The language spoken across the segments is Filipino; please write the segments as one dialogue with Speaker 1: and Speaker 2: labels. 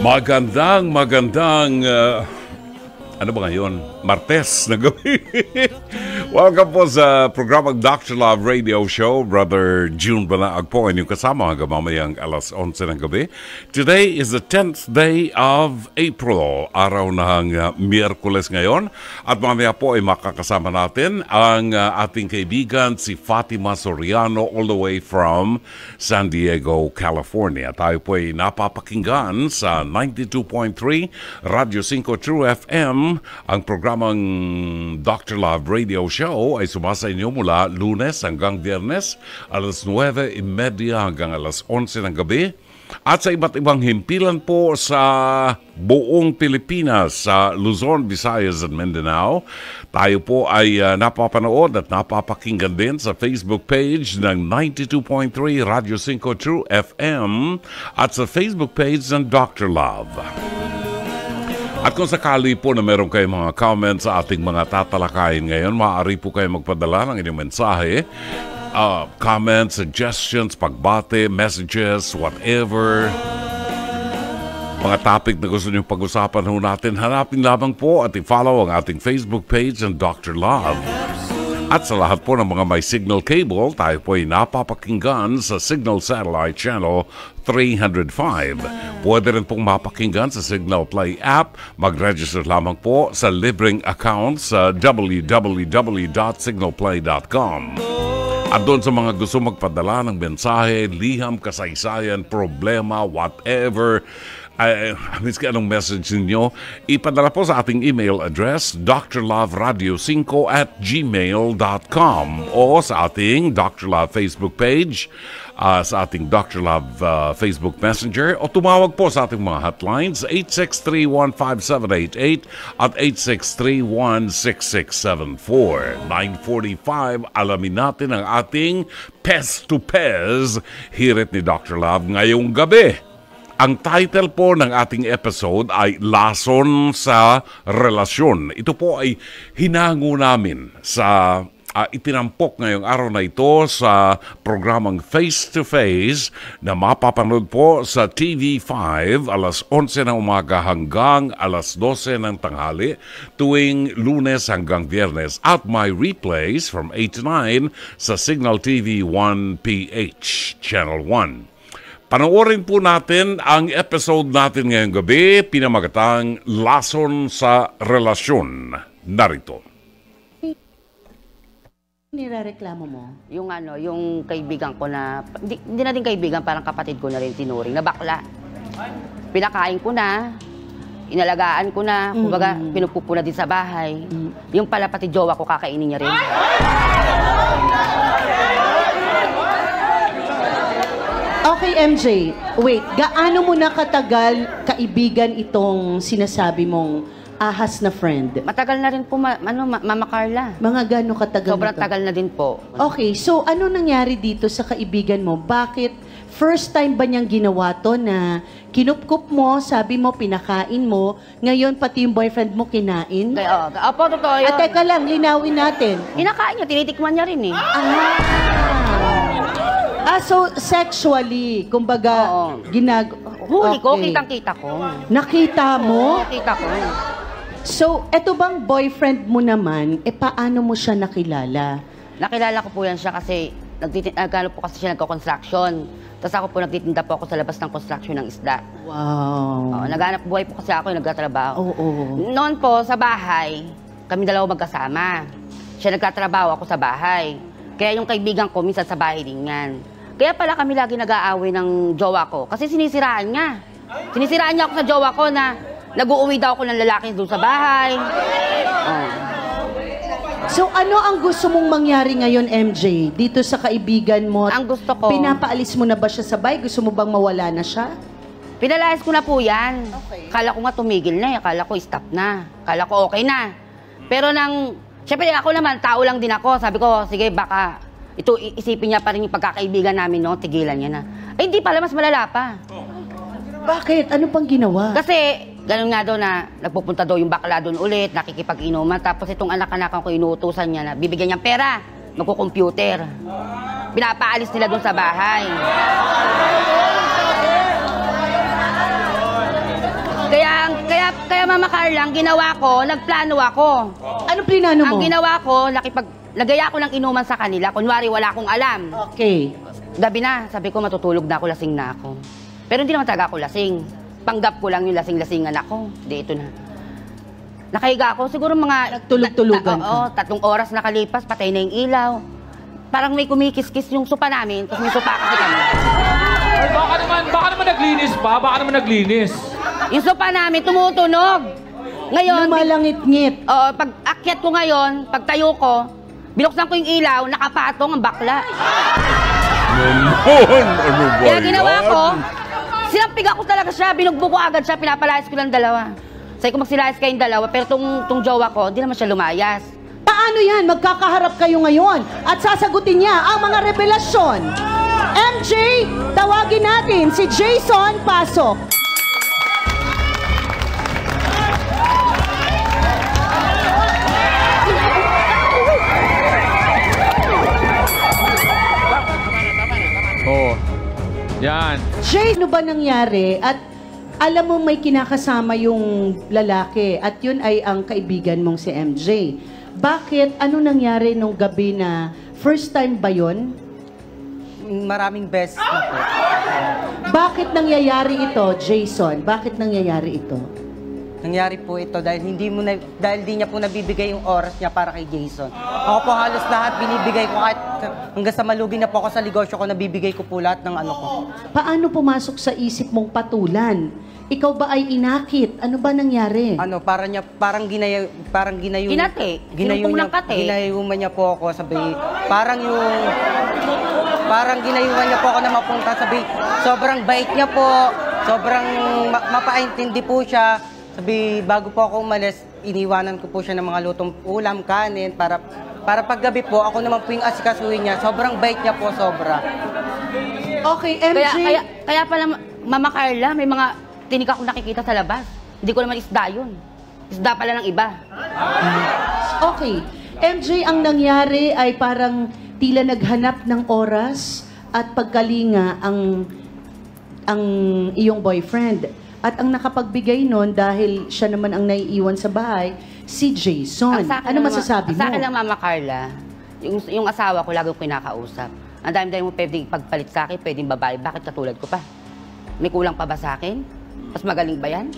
Speaker 1: Magandang ano ba ngayon? Martes na gabi. Welcome po sa programang Dr. Love Radio Show. Brother June Banaag po inyong kasama hanggang mamayang alas 11 ng gabi. Today is the 10th day of April. Araw ng Miyerkules ngayon. At mamaya po ay makakasama natin ang ating kaibigan si Fatima Soriano all the way from San Diego, California. Tayo po ay napapakinggan sa 92.3 Radio 5 True FM. Ang programang Dr. Love Radio Show ay sumasa inyo mula Lunes hanggang Biyernes, alas 9:30 hanggang alas 11 ng gabi. At sa iba't ibang himpilan po sa buong Pilipinas, sa Luzon, Visayas at Mindanao. Tayo po ay napapanood at napapakinggan din sa Facebook page ng 92.3 Radio 5 True FM at sa Facebook page ng Dr. Love. At kung sakali po na meron kayong mga comments sa ating mga tatalakayin ngayon, maaari po kayo magpadala ng inyong mensahe, comments, suggestions, pagbate, messages, whatever. Mga topic na gusto nyo pag-usapan ho natin, hanapin lamang po at i-follow ang ating Facebook page ng Dr. Love. At sa lahat po ng mga may signal cable, tayo po ay napapakinggan sa Signal Satellite Channel 305. Pwede rin pong mapakinggan sa Signal Play app. Mag-register lamang po sa libreng account sa www.signalplay.com. At doon sa mga gusto magpadala ng mensahe, liham, kasaysayan, problema, whatever, miski anong message ninyo, ipadala po sa ating email address drloveradio5@gmail.com o sa ating Dr. Love Facebook page, sa ating Dr. Love Facebook Messenger, o tumawag po sa ating mga hotlines 863-15788 at 863-16674. 9:45, alamin natin ang ating Pez to Pez hirit ni Dr. Love ngayong gabi. Ang title po ng ating episode ay Lason sa Relasyon. Ito po ay hinango namin sa itinampok ngayong araw na ito sa programang Face to Face na mapapanood po sa TV5 alas 11 ng umaga hanggang alas 12 ng tanghali tuwing Lunes hanggang Biyernes at my replays from 8 to 9 sa Signal TV 1PH Channel 1. Panoorin po natin ang episode natin ngayong gabi, pinamagatang Lason sa Relasyon. Narito.
Speaker 2: Nirereklamo mo?
Speaker 3: Yung kaibigan ko na, hindi na din kaibigan, parang kapatid ko na rin tinuring, na bakla. Pinakain ko na, inalagaan ko na, kumbaga pinupupuna din sa bahay. Yung pala pati jowa ko kakainin niya rin.
Speaker 2: Okay, MJ, wait. Gaano mo na katagal kaibigan itong sinasabi mong ahas na friend?
Speaker 3: Matagal na rin po, Mama Carla.
Speaker 2: Mga gaano katagal
Speaker 3: Sobrang
Speaker 2: na to?
Speaker 3: tagal na din po.
Speaker 2: Okay, so ano nangyari dito sa kaibigan mo? Bakit first time ba niyang ginawa to na kinupkup mo, sabi mo, pinakain mo, ngayon pati yung boyfriend mo kinain?
Speaker 3: Opo, totoo yun.
Speaker 2: At teka lang, linawin natin.
Speaker 3: Kinakain niya, tinitikman niya rin eh.
Speaker 2: So sexually, kumbaga,
Speaker 3: Huli ko, kitang-kita ko.
Speaker 2: Nakita mo?
Speaker 3: Nakita ko.
Speaker 2: So, eto bang boyfriend mo naman, paano mo siya nakilala?
Speaker 3: Nakilala ko po yan siya kasi, nagkano po kasi siya nagko-construction. Tapos ako po, nagtitinda po ako sa labas ng construction ng isda.
Speaker 2: Wow.
Speaker 3: Naghanap buhay po kasi ako, nagtatrabaho.
Speaker 2: Oo.
Speaker 3: Noon po, sa bahay, kami dalawa magkasama. Siya nagtatrabaho, ako sa bahay. Kaya yung kaibigan ko, minsan sa bahay din yan. Kaya pala kami lagi nag-aaway ng jowa ko. Kasi sinisiraan niya. Sinisiraan niya ako sa jowa ko na nag-uuwi daw ako ng lalaki doon sa bahay.
Speaker 2: So ano ang gusto mong mangyari ngayon, MJ? Dito sa kaibigan mo?
Speaker 3: Ang gusto ko...
Speaker 2: Pinapaalis mo na ba siya sa bahay? Gusto mo bang mawala na siya?
Speaker 3: Pinalayas ko na po yan. Okay. Kala ko nga tumigil na. Kala ko stop na. Kala ko okay na. Pero siyempre ako naman, tao lang din ako. Sabi ko, sige baka... Ito, isipin niya pa rin yung pagkakaibigan namin, no? Tigilan niya na. Ay, hindi pala, mas malala pa.
Speaker 2: Bakit? Ano pang ginawa?
Speaker 3: Kasi, ganun nga daw na nagpupunta daw yung bakla doon ulit, nakikipag-inuman. Tapos itong anak-anakan ko, inuutusan niya na bibigyan niyang pera, magkukomputer. Pinapaalis nila doon sa bahay. Kaya Mama Carla, ang ginawa ko, nagplano ako.
Speaker 2: Ano plinano mo?
Speaker 3: Ang ginawa ko, nagaya ko ng inuman sa kanila. Kunwari, wala akong alam.
Speaker 2: Okay.
Speaker 3: Gabi na, sabi ko, matutulog na ako, lasing na ako. Pero hindi naman talaga ako lasing. Panggap ko lang yung lasing-lasingan ako. Di, ito na. Nakahiga ako, siguro mga...
Speaker 2: Nagtulog-tulugan ka.
Speaker 3: Oo, 3 oras nakalipas, patay na yung ilaw. Parang may kumikis-kis yung sopa namin, tapos may sopa kasi kami.
Speaker 4: Ay, baka naman naglinis pa, baka naman naglinis.
Speaker 3: Yung sopa namin, tumutunog. Ngayon...
Speaker 2: Lumalangit-ngit.
Speaker 3: Oo, pag akyat ko ngayon, pag tayo ko, binuksan ko yung ilaw, nakapatong ang bakla.
Speaker 1: Ano ba
Speaker 3: Kaya ginawa
Speaker 1: yan?
Speaker 3: ko, sinampig ako talaga siya, binugbo ko agad siya, pinapalayas ko lang 2. Sabi ko magsilayas kayong 2, pero tong jowa ko, hindi naman siya lumayas.
Speaker 2: Paano yan? Magkakaharap kayo ngayon at sasagutin niya ang mga revelasyon. MJ, tawagin natin si Jason Pasok.
Speaker 4: Oo. Yan.
Speaker 2: Jay, ano ba nangyari? At alam mo may kinakasama yung lalaki at yun ay ang kaibigan mong si MJ. Bakit? Ano nangyari nung gabi na first time ba yun?
Speaker 5: Maraming beses na po.
Speaker 2: Bakit nangyayari ito, Jason? Bakit nangyayari ito?
Speaker 5: Nangyari po ito dahil dahil di niya po nabibigay yung oras niya para kay Jason. Ako po halos lahat binibigay ko kahit hanggang sa malugi na po ako sa negosyo ko, nabibigay ko po lahat ng ano ko.
Speaker 2: Paano pumasok sa isip mong patulan? Ikaw ba ay inakit? Ano ba nangyari?
Speaker 5: Ano, parang ginayo
Speaker 3: Kinate.
Speaker 5: ginayo
Speaker 3: Sinumpong
Speaker 5: niya,
Speaker 3: ng kate.
Speaker 5: ginayuman niya po ako, sabi, parang ginayuman niya po ako na mapunta, sabi, sobrang bait niya po, sobrang mapaintindi po siya. Sabi, bago po ako umalis, iniwanan ko po siya ng mga lutong ulam, kanin, para paggabi po, ako naman po yung asikasuhin niya. Sobrang bait niya po, sobra.
Speaker 2: Okay, MJ.
Speaker 3: Kaya pala, Mama Carla, may mga tinik ako nakikita sa labas. Hindi ko naman isda yun. Isda pala ng iba.
Speaker 2: Okay. MJ, ang nangyari ay parang tila naghanap ng oras at pagkalinga ang iyong boyfriend. At ang nakapagbigay nun, dahil siya naman ang naiiwan sa bahay, si Jason. Ano masasabi mo?
Speaker 3: Sa akin lang, Mama Carla, yung asawa ko lagi ko kinakausap. Ang dami-dami mo pwedeng pagpalit sa akin, pwedeng babae. Bakit katulad ko pa? May kulang pa ba sa akin? Mas magaling ba yan?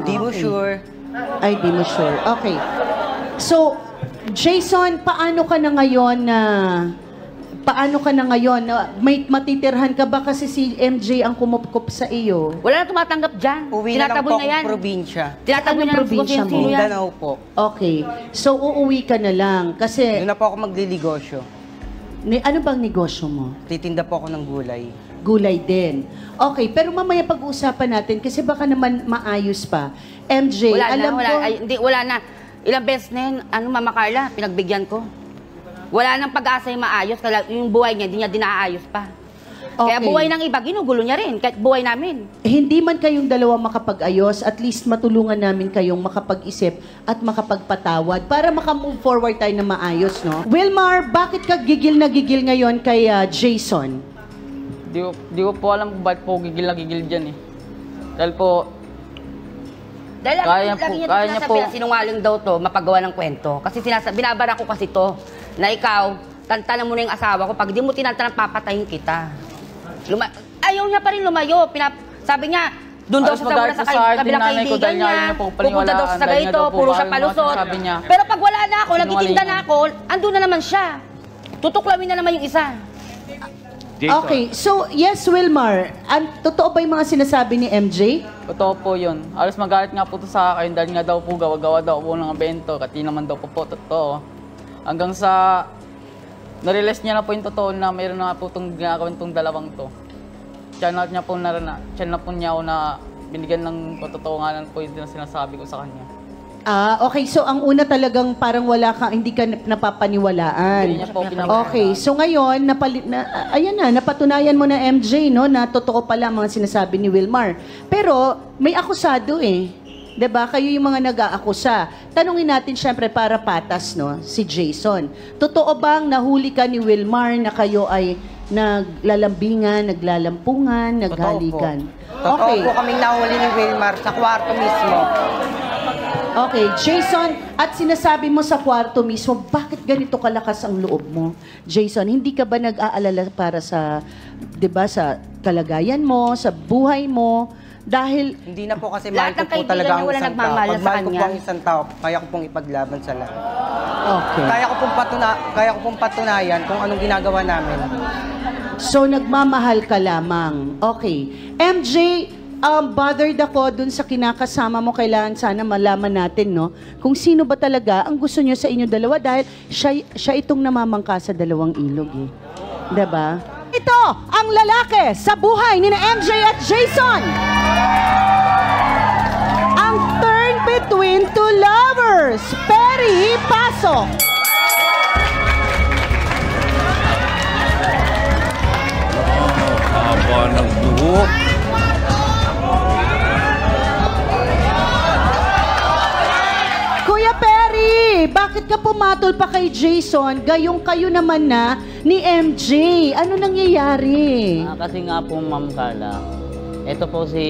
Speaker 5: Di mo sure.
Speaker 2: Ay, di mo sure. Okay. So, Jason, paano ka na ngayon may matitirhan ka ba kasi si MJ ang kumupkup sa iyo?
Speaker 3: Wala na tumatanggap dyan.
Speaker 5: Uwi na lang
Speaker 3: Tinataboy
Speaker 5: po
Speaker 3: na yan.
Speaker 5: akong probinsya.
Speaker 3: Tinataboy na lang
Speaker 2: probinsya mo?
Speaker 3: sino yan.
Speaker 5: Mindanao po.
Speaker 2: Okay. So, uuwi ka na lang kasi
Speaker 5: Doon na po ako magliligosyo.
Speaker 2: ano bang negosyo mo?
Speaker 5: Titinda po ako ng gulay.
Speaker 2: Gulay din. Okay, pero mamaya pag-uusapan natin kasi baka naman maayos pa. MJ,
Speaker 3: Wala na. Ilang beses na yun, Mama Carla, pinagbigyan ko. Wala nang pag-asa yung maayos, yung buhay niya, hindi niya dinaayos pa. Kaya
Speaker 2: Okay.
Speaker 3: buhay ng iba, ginugulo niya rin, kahit buhay namin.
Speaker 2: Hindi man kayong dalawa makapag-ayos, at least matulungan namin kayong makapag-isip at makapagpatawad para makamove forward tayo na maayos, no? Wilmar, bakit ka gigil na gigil ngayon kay Jason?
Speaker 6: Di ko po alam kung bakit po gigil na gigil dyan eh. Dahil po,
Speaker 3: Dahil
Speaker 6: Kaya
Speaker 3: lagi
Speaker 6: po,
Speaker 3: niya
Speaker 6: kaya niya
Speaker 3: sinasabi
Speaker 6: po.
Speaker 3: na sinungaling daw to, mapagawa ng kwento. Kasi binabara ko kasi to, na ikaw, tantanan mo na yung asawa ko, pag di mo tinantanan, papatayin kita. Ayaw niya pa rin lumayo. Sabi niya, doon daw
Speaker 6: Alas
Speaker 3: siya sa
Speaker 6: magalit po sa akin,
Speaker 3: kabilang
Speaker 6: nanay ko,
Speaker 3: kaibigan
Speaker 6: dahil nga
Speaker 3: niya.
Speaker 6: yun na po
Speaker 3: Pupunta daw siya sa
Speaker 6: paniwalaan, dahil nga
Speaker 3: ganito,
Speaker 6: daw po
Speaker 3: puro siya
Speaker 6: ayaw
Speaker 3: palusot.
Speaker 6: sabi niya.
Speaker 3: Pero pag wala na ako, nagtitinda
Speaker 6: Sinungaling
Speaker 3: na ako, andun na naman siya. Tutuklawin na naman yung isa.
Speaker 4: Jason.
Speaker 2: Okay, so yes, Wilmar, totoo ba yung mga sinasabi ni MJ?
Speaker 6: totoo po yun. Alas magalit nga po to sa akin dahil nga daw po gawa-gawa daw po ng bento. Kati naman daw po totoo. Hanggang sa narealize niya na po yung totoo na mayroon na po itong ginagawin itong dalawang to. Siya na po niya ako na binigyan ng katotohanan po yung sinasabi ko sa kanya.
Speaker 2: Okay. So, ang una talagang parang hindi ka napapaniwalaan.
Speaker 6: Hindi niya po pinapaniwalaan.
Speaker 2: Okay. So, ngayon, napatunayan mo na MJ, no, na totoo pala ang mga sinasabi ni Wilmar. Pero, may akusado eh. 'Di ba? Kayo yung mga nag-aakusa. Tanungin natin syempre para patas, no, si Jason. Totoo bang nahuli ka ni Wilmar na kayo ay naglalambingan, naglalampungan, naghalikan.
Speaker 5: Totoo po kaming nahuli ni Wilmar sa kwarto mismo.
Speaker 2: Okay, Jason, at sinasabi mo sa kwarto mismo, bakit ganito kalakas ang loob mo? Jason, hindi ka ba nag-aalala para sa, 'di ba, sa kalagayan mo, sa buhay mo? Dahil
Speaker 5: Hindi na po kasi mahal
Speaker 3: Lahat
Speaker 5: ko
Speaker 3: ng
Speaker 5: po
Speaker 3: kaibigan
Speaker 5: talaga
Speaker 3: niya
Speaker 5: ang
Speaker 3: wala
Speaker 5: isang tao.
Speaker 3: nagmamahal
Speaker 5: Pag
Speaker 3: sa
Speaker 5: mahal ko po
Speaker 3: kanya.
Speaker 5: ang isang tao, kaya ko pong ipaglaban sa lahat.
Speaker 2: okay.
Speaker 5: Kaya ko pong patunayan kung anong ginagawa namin.
Speaker 2: So nagmamahal ka lamang. Okay. MJ, bothered ako dun sa kinakasama mo. Kailangan sana malaman natin, no? Kung sino ba talaga ang gusto nyo sa inyo dalawa dahil siya itong namamangka sa dalawang ilog, eh. Diba? Ito ang lalaki sa buhay ni na MJ at Jason. Ang turn between two lovers. Perry, pasok.
Speaker 1: Haba ng buhok.
Speaker 2: Kuya Perry, bakit ka pumatol pa kay Jason? Gayong kayo naman na ni MJ. Ano nangyayari?
Speaker 7: Kasi nga po, Ma'am Carla, ito po si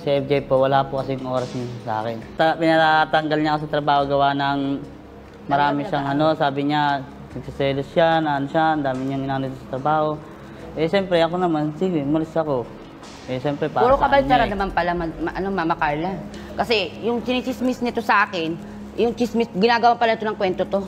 Speaker 7: FJ po, wala po kasing oras niya sa akin. Pinatanggal niya ako sa trabaho gawa ng marami siyang sabi niya, nagsiselos siya, ang dami niyang inanod sa trabaho. Eh, siyempre ako naman, sige, umalis ako. Eh, siyempre para
Speaker 3: Puro
Speaker 7: sa
Speaker 3: kabaltara
Speaker 7: kanya,
Speaker 3: naman pala, Mama Carla. Kasi yung chinichismis nito sa akin, yung chismis, ginagawa pala ito ng kwento to.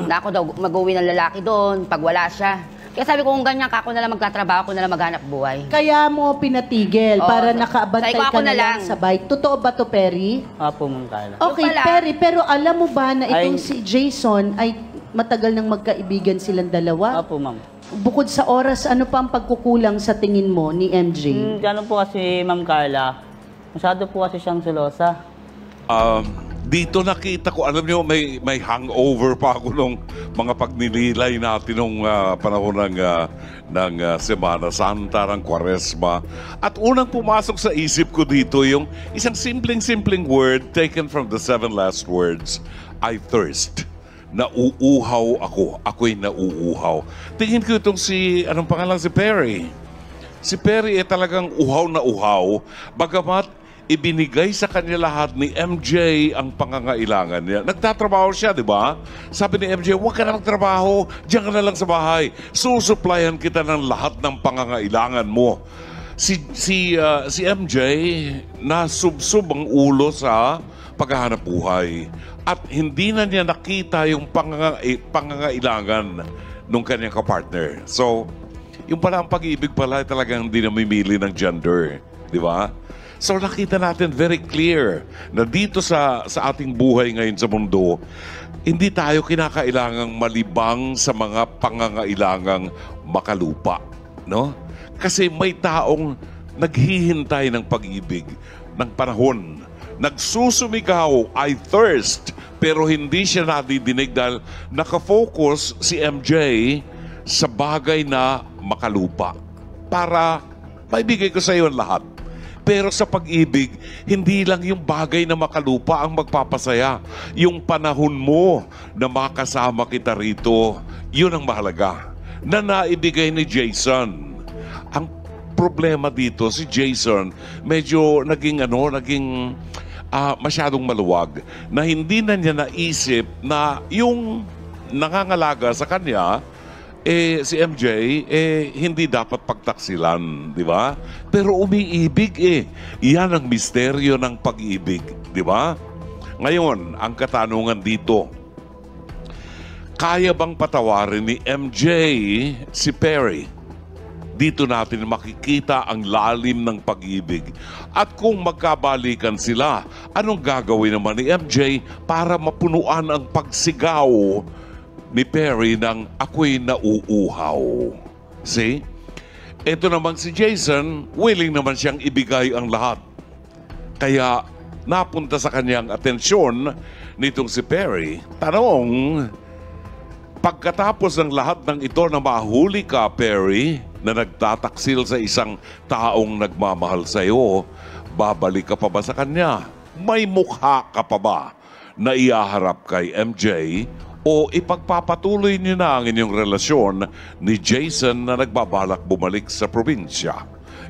Speaker 3: Na ako daw mag-uwi ng lalaki doon pag wala siya. Kaya sabi ko, kung ganyan ka, ako na lang magtatrabaho, ako na lang maghanap buhay.
Speaker 2: Kaya mo pinatigil
Speaker 3: Oo.
Speaker 2: para nakaabantay
Speaker 3: Sabi ko,
Speaker 2: ka
Speaker 3: ako
Speaker 2: na
Speaker 3: na
Speaker 2: lang
Speaker 3: lang.
Speaker 2: sa bike. Totoo ba to, Perry?
Speaker 7: Apo, Ma'am Carla.
Speaker 2: Okay,
Speaker 3: Yung pala-
Speaker 2: Perry, pero alam mo ba na itong
Speaker 7: Ay-
Speaker 2: si Jason ay matagal nang magkaibigan silang dalawa?
Speaker 7: Apo, Ma'am.
Speaker 2: Bukod sa oras, ano pa ang pagkukulang sa tingin mo ni MJ?
Speaker 7: Gano'n po kasi, Ma'am Carla, masyado po kasi siyang selosa.
Speaker 1: Dito nakita ko, alam niyo, may hangover pa ako nung mga pagnililay natin nung panahon ng Semana Santa, ng Kwaresma. At unang pumasok sa isip ko dito yung isang simpleng word taken from the 7 last words, I thirst. Nauuhaw ako. Ako'y nauuhaw. Tingin ko itong anong pangalan, si Perry. Si Perry ay talagang uhaw na uhaw, bagamat ibinigay sa kanya lahat ni MJ ang pangangailangan niya. Nagtatrabaho siya, di ba? Sabi ni MJ, huwag ka na magtrabaho, diyan ka na lang sa bahay. Susuplayan kita ng lahat ng pangangailangan mo. Si MJ, nasubsob ang ulo sa paghahanap buhay. At hindi na niya nakita yung pangangailangan ng kanyang kapartner. So, yung pala ang pag-ibig pala talagang hindi namimili ng gender. Di ba? So nakita natin very clear na dito sa ating buhay ngayon sa mundo, hindi tayo kinakailangang malibang sa mga pangangailangang makalupa. No? Kasi may taong naghihintay ng pag-ibig, ng panahon. Nagsusumigaw, I thirst, pero hindi siya nadidinig dahil nakafocus si MJ sa bagay na makalupa. Para maibigay ko sa iyo ang lahat. Pero sa pag-ibig, hindi lang yung bagay na makalupa ang magpapasaya. Yung panahon mo na makasama kita rito, yun ang mahalaga. Na naibigay ni Jason. Ang problema dito, si Jason, medyo naging masyadong maluwag. Na hindi na niya naisip na yung nangangalaga sa kanya, si MJ, hindi dapat pagtaksilan, di ba? Pero umiibig Yan ang misteryo ng pag-ibig, di ba? Ngayon, ang katanungan dito, kaya bang patawarin ni MJ si Perry? Dito natin makikita ang lalim ng pag-ibig. At kung magkabalikan sila, anong gagawin naman ni MJ para mapunuan ang pagsigaw ni Perry ng ako'y nauuhaw? See? Ito naman si Jason, willing naman siyang ibigay ang lahat. Kaya napunta sa kanyang atensyon nitong si Perry. Tanong, pagkatapos ng lahat ng ito na mahuli ka, Perry, na nagtataksil sa isang taong nagmamahal sa iyo, babalik ka pa ba sa kanya? May mukha ka pa ba na iyaharap kay MJ o ipagpapatuloy niyo na ang inyong relasyon ni Jason na nagbabalak bumalik sa probinsya?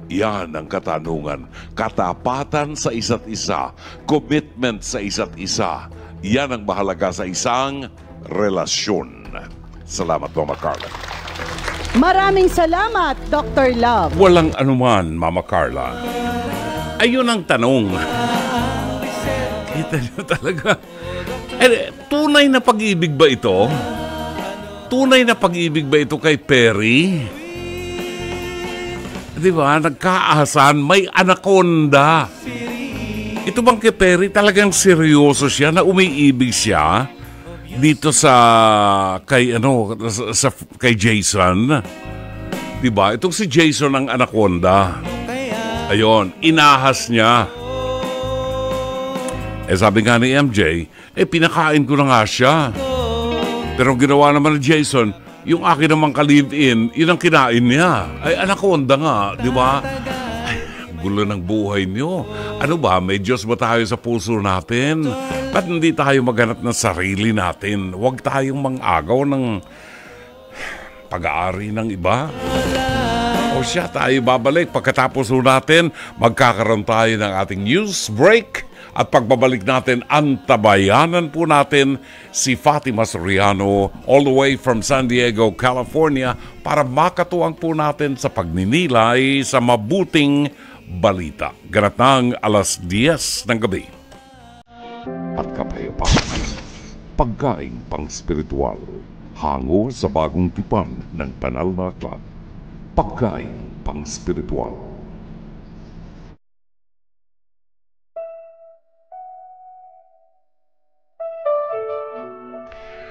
Speaker 1: Yan ang katanungan. Katapatan sa isa't isa, commitment sa isa't isa, yan ang mahalaga sa isang relasyon. Salamat, Mama Carla.
Speaker 2: Maraming salamat, Dr. Love.
Speaker 1: Walang anuman, Mama Carla. Ayun ang tanong. Kita niyo talaga. Tunay na pag-ibig ba ito? Tunay na pag-ibig ba ito kay Perry? Di ba? Nagkaasan, may anaconda. Ito bang kay Perry talagang seryoso siya na umiibig siya dito kay Jason? Di ba? Itong si Jason ang anaconda. Ayun, inahas niya. Sabi nga ni MJ, pinakain ko na nga siya. Pero ginawa naman ni Jason, yung akin namang ka-live-in, yun ang kinain niya. Ay, anaconda nga, di ba? Ay, gulo ng buhay niyo. Ano ba, may Diyos ba tayo sa puso natin? Ba't hindi tayo maghanap ng sarili natin? Huwag tayong mang-agaw ng pag-aari ng iba. O siya, tayo babalik. Pagkatapos natin, magkakaroon tayo ng ating news break. At pagbabalik natin, antabayanan po natin si Fatima Soriano all the way from San Diego, California para makatuwang po natin sa pagninilay sa mabuting balita. Ganap ng 10:00 ng gabi. At kapayapaan, pagkain pang spiritual, hango sa bagong tipan ng banal na aklat. Pagkain pang spiritual.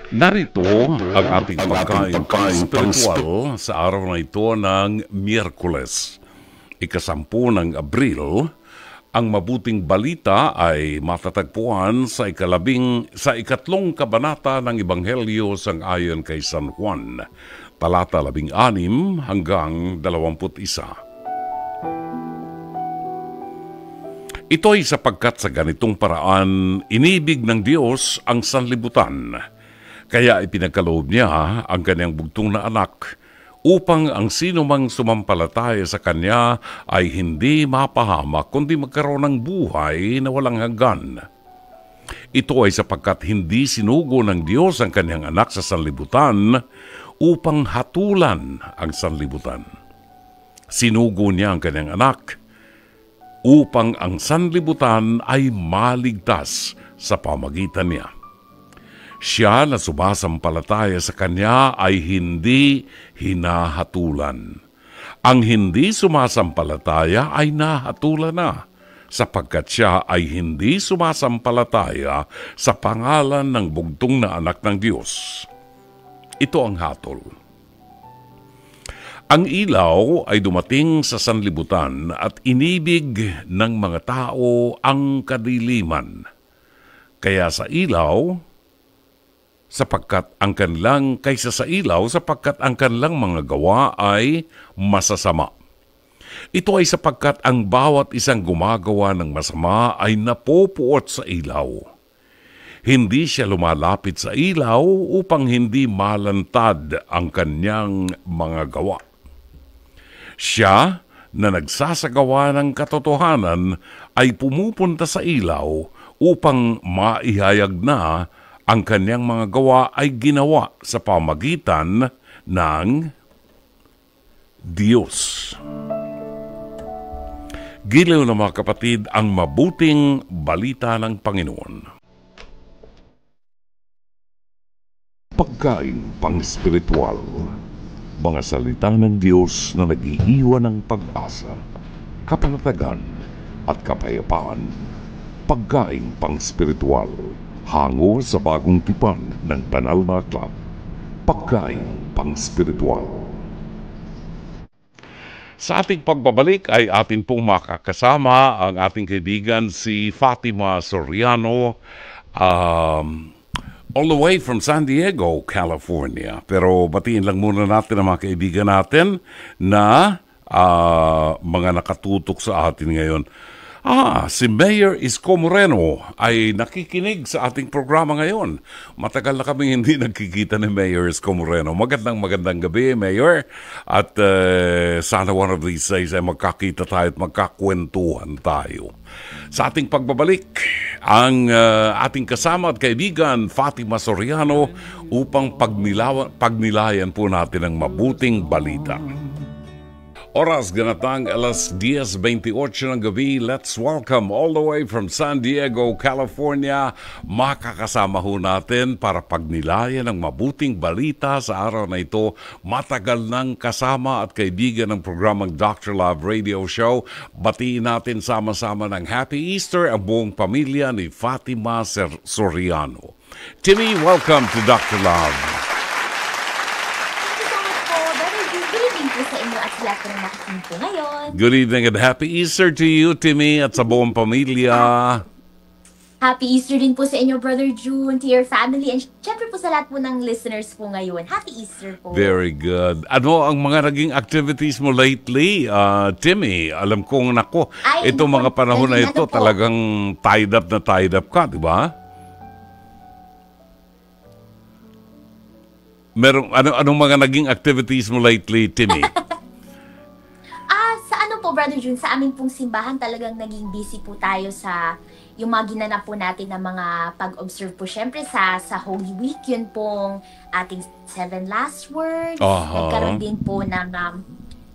Speaker 1: Narito ang ating pagkain spiritual sa araw na ito ng Miyerkules, 10 ng Abril. Ang mabuting balita ay matatagpuan sa ikatlong kabanata ng Ebanghelyo sang-ayon kay San Juan, talata 16 hanggang 21. Ito ay sapagkat sa ganitong paraan inibig ng Diyos ang sanlibutan. Kaya ipinagkaloob niya ang kanyang bugtong na anak upang ang sinumang sumampalataya sa kanya ay hindi mapahamak kundi magkaroon ng buhay na walang hanggan. Ito ay sapagkat hindi sinugo ng Diyos ang kanyang anak sa sanlibutan upang hatulan ang sanlibutan. Sinugo niya ang kanyang anak upang ang sanlibutan ay maligtas sa pamagitan niya. Siya na sumasampalataya sa kanya ay hindi hinahatulan. Ang hindi sumasampalataya ay nahatulan na, sapagkat siya ay hindi sumasampalataya sa pangalan ng bugtong na anak ng Diyos. Ito ang hatol. Ang ilaw ay dumating sa sanlibutan at inibig ng mga tao ang kadiliman. Kaysa sa ilaw, sapagkat ang kanilang mga gawa ay masasama. Ito ay sapagkat ang bawat isang gumagawa ng masama ay napupuot sa ilaw. Hindi siya lumalapit sa ilaw upang hindi malantad ang kanyang mga gawa. Siya na nagsasagawa ng katotohanan ay pumupunta sa ilaw upang maihayag na ang kanyang mga gawa ay ginawa sa pamagitan ng Diyos. Giliw na mga kapatid, ang mabuting balita ng Panginoon. Pagkain pang spiritual, mga salita ng Diyos na nag-iiwan ng pag-asa, kapanatagan at kapayapaan. Pagkain pang spiritual, hango sa bagong tipan ng banal na aklat. Pagkain pang spiritual. Sa ating pagbabalik ay atin pong makakasama ang ating kaibigan si Fatima Soriano all the way from San Diego, California. Pero batiin lang muna natin ang mga kaibigan natin na mga nakatutok sa atin ngayon. Si Mayor Isko Moreno ay nakikinig sa ating programa ngayon. Matagal na kami hindi nagkikita ni Mayor Isko Moreno. Magandang gabi, Mayor. At sana one of these days ay magkakita tayo at magkakwentuhan tayo. Sa ating pagbabalik, ang ating kasama at kaibigan, Fatima Soriano, upang pagnilayan po natin ang mabuting balita. Oras ganatang alas 10:28 ng gabi. Let's welcome all the way from San Diego, California. Makakasama ho natin para pagnilayan ng mabuting balita sa araw na ito. Matagal nang kasama at kaibigan ng programang Dr. Love Radio Show. Batiin natin sama-sama ng Happy Easter ang buong pamilya ni Fatima Soriano. Timmy, welcome to Dr. Love.
Speaker 8: Sa inyo at sa lahat ng nakikinig po ngayon.
Speaker 1: Good evening and Happy Easter to you, Timmy, at sa buong pamilya.
Speaker 8: Happy Easter din po sa inyo, Brother June, to your family, and syempre po sa lahat po ng listeners po ngayon. Happy Easter po.
Speaker 1: Very good. Ano ang mga naging activities mo lately, Timmy? Alam kong nako, itong mga panahon na ito talagang tied up ka, di ba? Anong mga naging activities mo lately, Timmy?
Speaker 8: Sa ano po, Brother June, sa aming pong simbahan talagang naging busy po tayo sa yung mga ginanap po natin na mga pag-observe po. Syempre sa Holy Week, yun pong ating 7 last words. Nagkaroon din po ng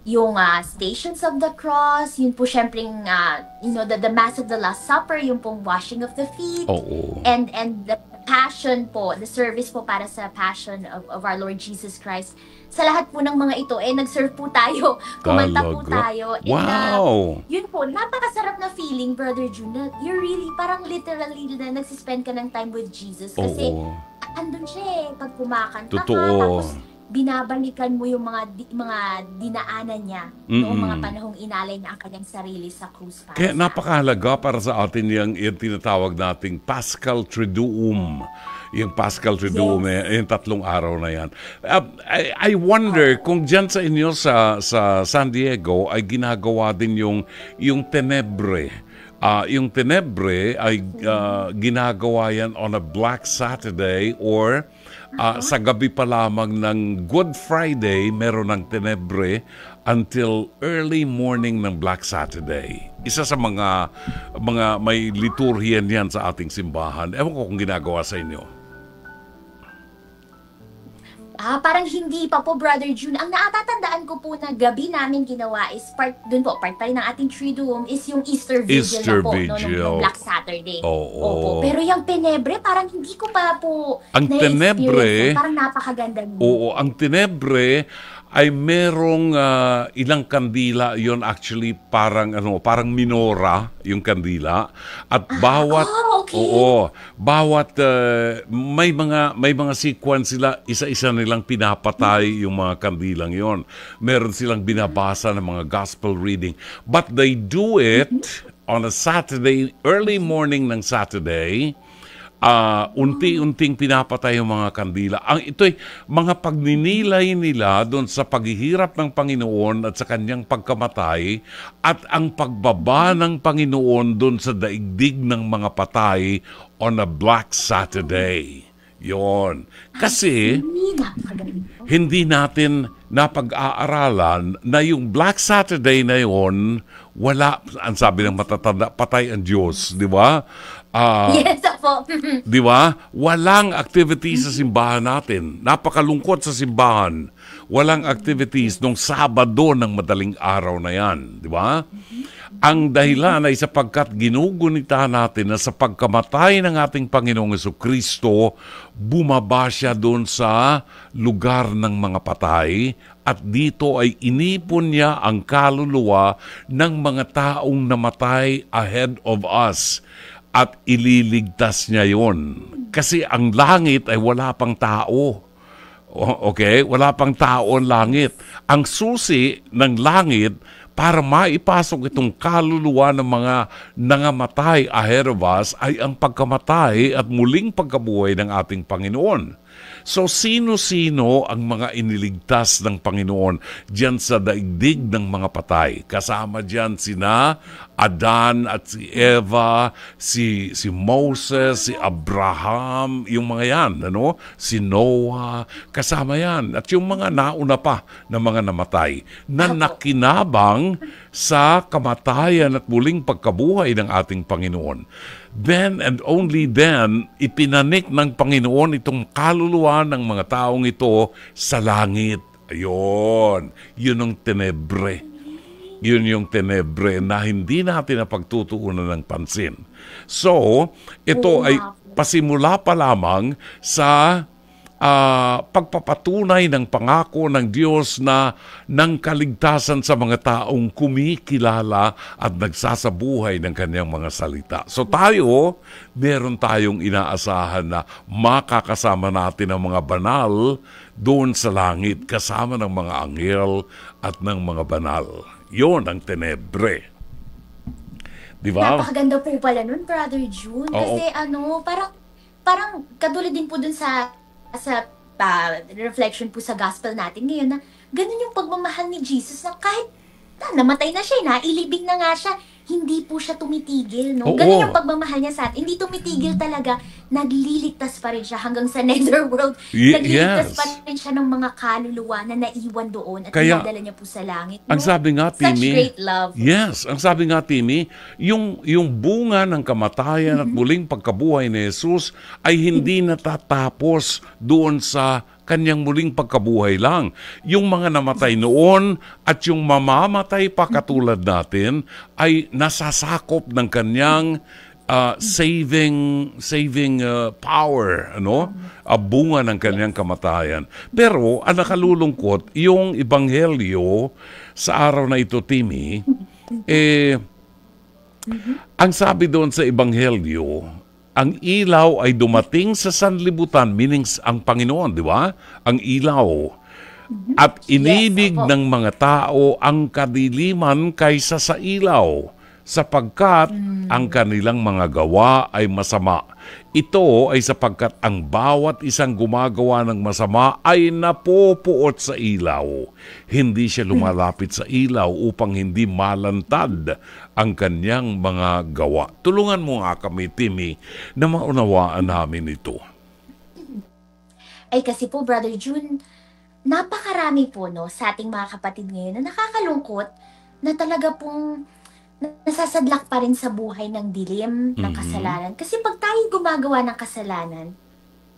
Speaker 8: yung Stations of the Cross, yun po syempre the Mass of the Last Supper, yung pong washing of the feet, and the Passion po, the service po para sa Passion of our Lord Jesus Christ. Sa lahat po ng mga ito, nag-serve po tayo, kumanta po tayo.
Speaker 1: Wow!
Speaker 8: Yun po, napakasarap na feeling, Brother June, na you're really, parang literally na nagsispend ka ng time with Jesus. Kasi, andun siya pag kumakanta ka, tapos binabalikan mo yung mga dinaanan niya noong mga panahong inalay niya ang kanyang sarili sa krus.
Speaker 1: Kaya napakahalaga para sa atin yung tinatawag nating Paschal Triduum. Yung Paschal Triduum, yung 3 araw na yan. I wonder kung dyan sa inyo sa San Diego ay ginagawa din yung Tenebre. Yung Tenebre ay ginagawa yan on a Black Saturday or sa gabi pa lamang ng Good Friday, meron ng Tenebre until early morning ng Black Saturday. Isa sa mga may liturhiyan yan sa ating simbahan. Ewan ko kung ginagawa sa inyo.
Speaker 8: Parang hindi pa po, Brother June. Ang naatatandaan ko po na gabi namin ginawa is part pa rin ng ating Triduum is yung Easter Vigil na po, no, Black Saturday. Opo. Pero yung Tenebre, parang hindi ko pa po na-experience. Parang napakaganda niyo.
Speaker 1: Oo, ang Tenebre ay merong ilang kandila yon, actually parang minora yung kandila at bawat may mga sequence sila, isa-isa nilang pinapatay yung mga kandilang yon. Meron silang binabasa ng mga gospel reading, but they do it on a Saturday, early morning ng Saturday. Unti-unting pinapatay yung mga kandila. Ito'y mga pagninilay nila doon sa paghihirap ng Panginoon at sa kanyang pagkamatay at ang pagbaba ng Panginoon doon sa daigdig ng mga patay on a Black Saturday. Yon. Kasi hindi natin napag-aaralan na yung Black Saturday na yon, wala, ang sabi ng matatanda, patay ang Diyos, di ba?
Speaker 8: Yes, po.
Speaker 1: Di ba? Walang activities sa simbahan natin. Napakalungkot sa simbahan. Walang activities nung Sabado ng madaling araw na yan. Di ba? Ang dahilan ay sapagkat ginugunita natin na sa pagkamatay ng ating Panginoong Jesucristo, bumaba siya doon sa lugar ng mga patay at dito ay inipon niya ang kaluluwa ng mga taong namatay ahead of us at ililigtas niya yon. Kasi ang langit ay wala pang tao. Okay? Wala pang tao ang langit. Ang susi ng langit para maipasok itong kaluluwa ng mga nangamatay ahead of us ay ang pagkamatay at muling pagkabuhay ng ating Panginoon. So, sino-sino ang mga iniligtas ng Panginoon diyan sa daigdig ng mga patay? Kasama diyan sina Adan at si Eva, si Moses, si Abraham, yung mga yan, ano? Si Noah, kasama yan. At yung mga nauna pa na mga namatay na nakinabang sa kamatayan at muling pagkabuhay ng ating Panginoon. Then and only then, ipinanik ng Panginoon itong kaluluwa ng mga taong ito sa langit. Ayun, yun ang tenebre. Yun yung tenebre na hindi natin napagtutuunan ng pansin. So, ito ay pasimula pa lamang sa pagpapatunay ng pangako ng Diyos na ng kaligtasan sa mga taong kumikilala at nagsasabuhay ng kanyang mga salita. So tayo, meron tayong inaasahan na makakasama natin ang mga banal doon sa langit kasama ng mga anghel at ng mga banal. Yon ang tenebre. Di ba?
Speaker 8: Napakaganda po pala nun, Brother June. Kasi parang katulad din po dun sa reflection po sa gospel natin ngayon na ganun yung pagmamahal ni Jesus na kahit namatay na siya, nailibing na nga siya, hindi po siya tumitigil, no? Ganun yung pagmamahal niya sa atin. Hindi tumitigil talaga, nagliligtas pa rin siya hanggang sa netherworld. Nagliligtas pa rin siya ng mga kaluluwa na naiwan doon at dinadala niya po sa langit. No?
Speaker 1: Ang sabi nga, Timmy,
Speaker 8: such great love.
Speaker 1: Yes, ang sabi nga, Timmy, yung bunga ng kamatayan at muling pagkabuhay ni Jesus ay hindi natatapos doon sa kanyang muling pagkabuhay lang. Yung mga namatay noon at yung mamamatay pa katulad natin ay nasasakop ng kanyang saving power, ano? Bunga ng kanyang kamatayan. Pero ang nakalulungkot, yung ebanghelyo sa araw na ito, Timmy, ang sabi doon sa ebanghelyo, ang ilaw ay dumating sa sanlibutan, meaning ang Panginoon, di ba? Ang ilaw. At inibig ng mga tao ang kadiliman kaysa sa ilaw, sapagkat ang kanilang mga gawa ay masama. Ito ay sapagkat ang bawat isang gumagawa ng masama ay napupuot sa ilaw. Hindi siya lumalapit sa ilaw upang hindi malantad ang kanyang mga gawa. Tulungan mo nga kami, Timmy, na maunawaan namin ito.
Speaker 8: Ay kasi po, Brother June, napakarami po sa ating mga kapatid ngayon na nakakalungkot na talaga pong nasasadlak pa rin sa buhay ng dilim, ng kasalanan. Kasi pag tayo gumagawa ng kasalanan,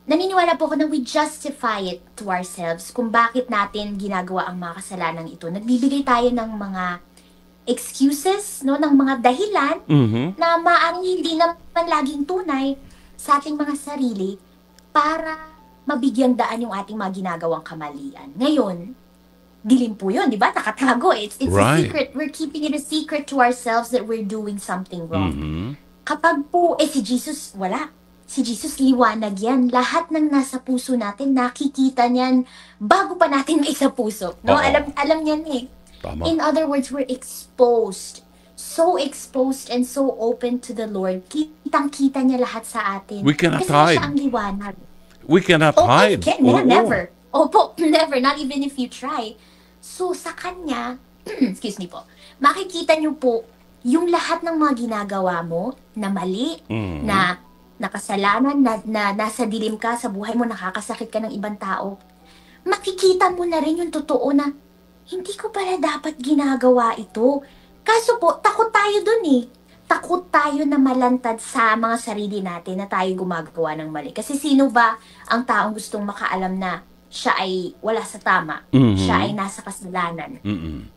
Speaker 8: naniniwala po ako na we justify it to ourselves kung bakit natin ginagawa ang mga kasalanan ito. Nagbibigay tayo ng mga excuses, ng mga dahilan na maaaring hindi naman laging tunay sa ating mga sarili para mabigyang daan yung ating mga ginagawang kamalian. Ngayon, dilim po yun, di ba? Nakatago. It's a secret. We're keeping it a secret to ourselves that we're doing something wrong. Kapag po, si Jesus, wala. Si Jesus, liwanag yan. Lahat ng nasa puso natin, nakikita niyan bago pa natin may sa puso. No? Alam niyan eh. Tama. In other words, we're exposed. So exposed and so open to the Lord. Kitang-kita niya lahat sa atin.
Speaker 1: We cannot
Speaker 8: hide. Kasi siya ang liwanag.
Speaker 1: We cannot hide.
Speaker 8: Never. Opo, never. Not even if you try. So, sa kanya, excuse me po, makikita niyo po yung lahat ng mga ginagawa mo na mali, na nakasalanan, na nasa dilim ka sa buhay mo, nakakasakit ka ng ibang tao. Makikita mo na rin yung totoo na hindi ko pala dapat ginagawa ito. Kaso po, takot tayo dun eh. Takot tayo na malantad sa mga sarili natin na tayo gumagawa ng mali. Kasi sino ba ang taong gustong makaalam na siya ay wala sa tama, siya ay nasa kasalanan.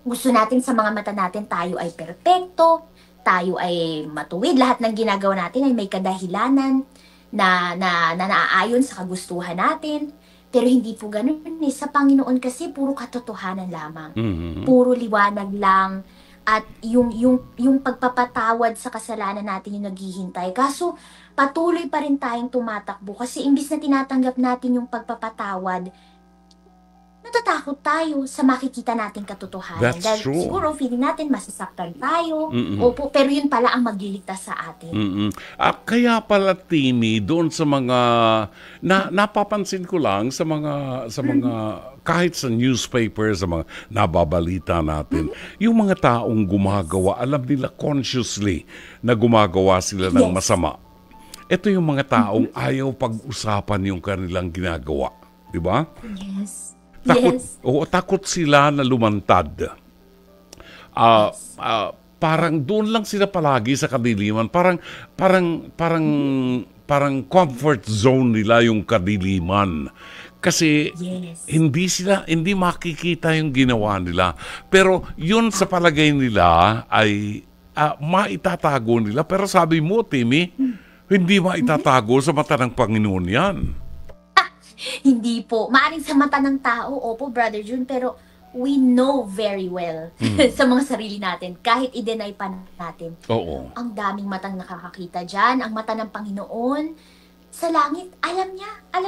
Speaker 8: Gusto natin sa mga mata natin, tayo ay perpekto, tayo ay matuwid, lahat ng ginagawa natin ay may kadahilanan na naaayon sa kagustuhan natin. Pero hindi po ganun. Sa Panginoon kasi puro katotohanan lamang. Puro liwanag lang. At yung pagpapatawad sa kasalanan natin yung naghihintay. Kaso patuloy pa rin tayong tumatakbo kasi imbis na tinatanggap natin yung pagpapatawad, natatakot tayo sa makikita nating katotohanan.
Speaker 1: That's
Speaker 8: Dahil
Speaker 1: true.
Speaker 8: siguro feeling natin masasaktan tayo.
Speaker 1: Mm-mm.
Speaker 8: Opo, pero yun pala ang magliligtas sa atin.
Speaker 1: Kaya pala, Timmy, doon sa mga napapansin ko lang sa mga kahit sa newspaper, sa mga nababalita natin, yung mga taong gumagawa, alam nila consciously na gumagawa sila ng masama. Ito yung mga taong ayaw pag-usapan yung kanilang ginagawa. Di ba?
Speaker 8: Yes.
Speaker 1: Takot sila na lumantad. Parang doon lang sila palagi sa kadiliman. Parang comfort zone nila yung kadiliman. Kasi hindi makikita yung ginawa nila. Pero yun sa palagay nila ay maitatago nila. Pero sabi mo, Timmy, hindi maitatago sa mata ng Panginoon yan.
Speaker 8: Hindi po. Maaring sa mata ng tao, opo, Brother June, pero we know very well sa mga sarili natin, kahit i-deny pa natin.
Speaker 1: Oo.
Speaker 8: Ang daming matang nakakakita dyan, ang mata ng Panginoon sa langit, alam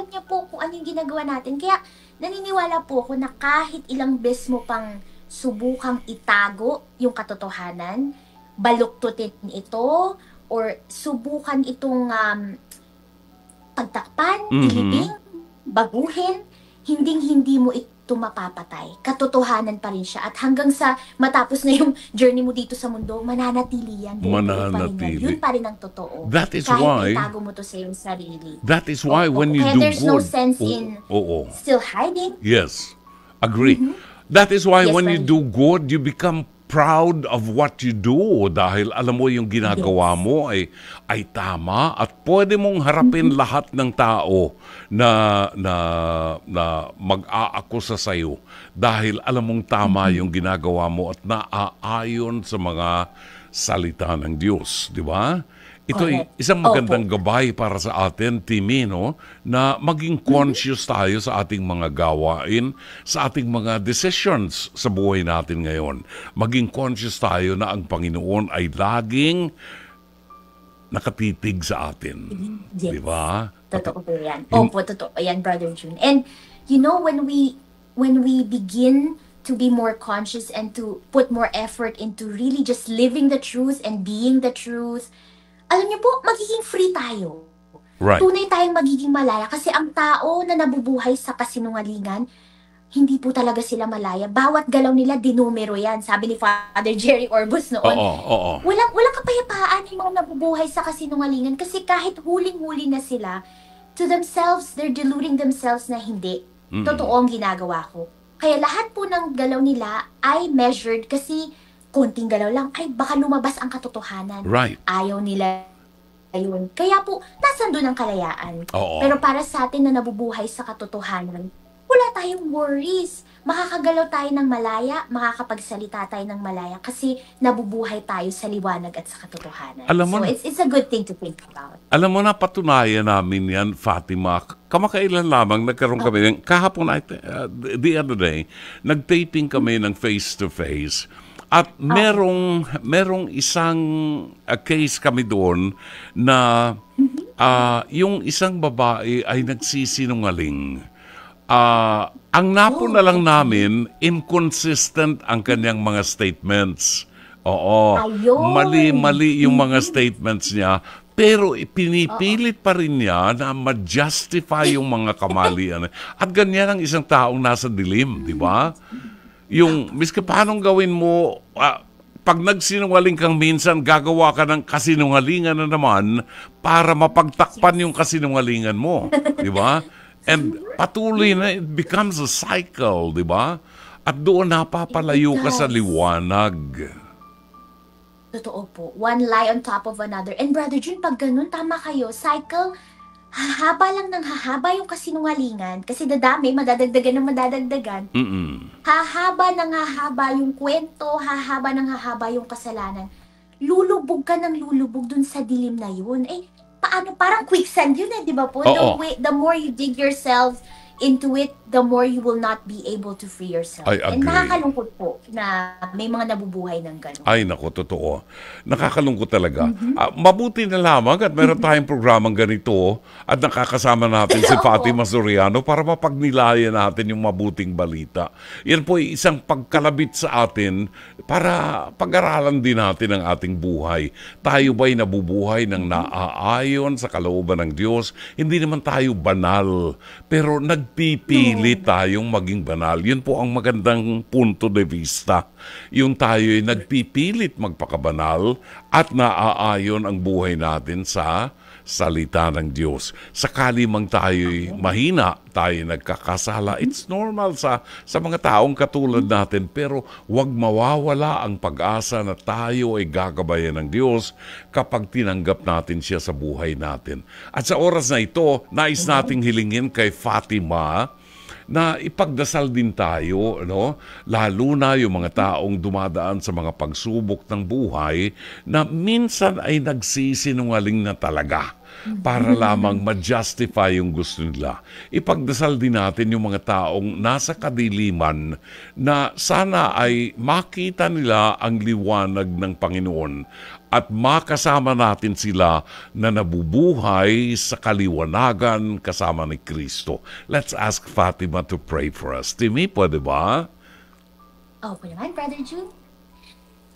Speaker 8: niya po kung ano yung ginagawa natin. Kaya naniniwala po ako na kahit ilang beses mo pang subukang itago yung katotohanan, baluktutin ito, or subukan itong pagtakpan, ilibing, baguhin, hinding-hindi mo ito mapapatay. Katotohanan pa rin siya. At hanggang sa matapos na yung journey mo dito sa mundo, mananatili yan.
Speaker 1: Mananatili.
Speaker 8: Yun pa rin ang totoo.
Speaker 1: That is
Speaker 8: kahit
Speaker 1: why,
Speaker 8: itago mo to sa iyong sarili.
Speaker 1: That is why when you
Speaker 8: kaya
Speaker 1: do
Speaker 8: there's
Speaker 1: good.
Speaker 8: no sense in still hiding.
Speaker 1: Yes. Agree. That is why
Speaker 8: Yes,
Speaker 1: when you
Speaker 8: Brother.
Speaker 1: do good, you become proud of what you do dahil alam mo yung ginagawa mo ay tama at pwede mong harapin lahat ng tao na mag-aakusa sa iyo dahil alam mong tama yung ginagawa mo at naaayon sa mga salita ng Diyos, di ba? Ito ay isang magandang gabay para sa atin, Timmy, no? Na maging conscious tayo sa ating mga gawain, sa ating mga decisions sa buhay natin ngayon. Maging conscious tayo na ang Panginoon ay laging nakatitig sa atin.
Speaker 8: Yes.
Speaker 1: Di ba?
Speaker 8: Totoo po yan. Opo, totoo yan, Brother June. And, you know, when we begin to be more conscious and to put more effort into really just living the truth and being the truth, alam niyo po, magiging free tayo.
Speaker 1: Right.
Speaker 8: Tunay tayong magiging malaya kasi ang tao na nabubuhay sa kasinungalingan, hindi po talaga sila malaya. Bawat galaw nila, dinumero yan. Sabi ni Father Jerry Orbus noon.
Speaker 1: Oo.
Speaker 8: Walang kapayapaan yung mga nabubuhay sa kasinungalingan kasi kahit huling-huli na sila, to themselves, they're deluding themselves na hindi. Totoo ang ginagawa ko. Kaya lahat po ng galaw nila ay measured kasi konting galaw lang, ay baka lumabas ang katotohanan.
Speaker 1: Right.
Speaker 8: Ayaw nila yun. Kaya po, nasan doon ang kalayaan?
Speaker 1: Oo.
Speaker 8: Pero para sa atin na nabubuhay sa katotohanan, wala tayong worries. Makakagalaw tayo ng malaya, makakapagsalita tayo ng malaya kasi nabubuhay tayo sa liwanag at sa katotohanan.
Speaker 1: Alam mo
Speaker 8: so it's a good thing to think about.
Speaker 1: Alam mo na, patunayan namin yan, Fatima. Kamakailan lamang nagkaroon kami, kahapon, the other day, nag-taping kami ng face-to-face. At merong isang case kami doon na yung isang babae ay nagsisinungaling. Ang napuna lang namin, inconsistent ang kanyang mga statements. Oo. Mali yung mga statements niya. Pero pinipilit pa rin niya na ma-justify yung mga kamalian. At ganyan ang isang taong nasa dilim, di ba? Yung, miski paanong gawin mo, pag nagsinungaling kang minsan, gagawa ka ng kasinungalingan na naman para mapagtakpan yung kasinungalingan mo. Di ba? And patuloy na, it becomes a cycle, di ba? At doon napapalayo ka sa liwanag.
Speaker 8: Totoo po. One lie on top of another. And Brother June, pag ganun, tama kayo, cycle, hahaba lang ng hahaba yung kasinungalingan. Kasi dadami, madadagdagan ng madadagdagan. Hahaba ng hahaba yung kwento, hahaba ng hahaba yung kasalanan. Lulubog ka ng lulubog dun sa dilim na yun. Eh, paano? Parang quicksand yun di ba po? The more you dig yourself into it, the more you will not be able to free yourself.
Speaker 1: I
Speaker 8: And
Speaker 1: agree.
Speaker 8: nakakalungkot po na may mga nabubuhay ng gano'n.
Speaker 1: Ay, naku, totoo. Nakakalungkot talaga. Mabuti na lamang at meron tayong programang ganito at nakakasama natin si
Speaker 8: Oo.
Speaker 1: Fatima Soriano para mapagnilayan natin yung mabuting balita. Yan po ay isang pagkalabit sa atin para pag-aralan din natin ang ating buhay. Tayo ba'y nabubuhay ng naaayon sa kalooban ng Diyos? Hindi naman tayo banal, pero nagpipili tayong maging banal. Yun po ang magandang punto de vista. Yung tayo'y nagpipilit magpakabanal at naaayon ang buhay natin sa salita ng Diyos. Sakali mang tayo'y mahina, tayo nagkakasala, it's normal sa mga taong katulad natin, pero huwag mawawala ang pag-asa na tayo ay gagabayan ng Diyos kapag tinanggap natin siya sa buhay natin. At sa oras na ito, nais nating hilingin kay Fatima na ipagdasal din tayo, no? Lalo na yung mga taong dumadaan sa mga pagsubok ng buhay na minsan ay nagsisinungaling na talaga para lamang ma-justify yung gusto nila. Ipagdasal din natin yung mga taong nasa kadiliman na sana ay makita nila ang liwanag ng Panginoon at makasama natin sila na nabubuhay sa kaliwanagan kasama ni Kristo. Let's ask Fatima to pray for us. Timmy, pwede ba?
Speaker 8: Opo naman, Brother June.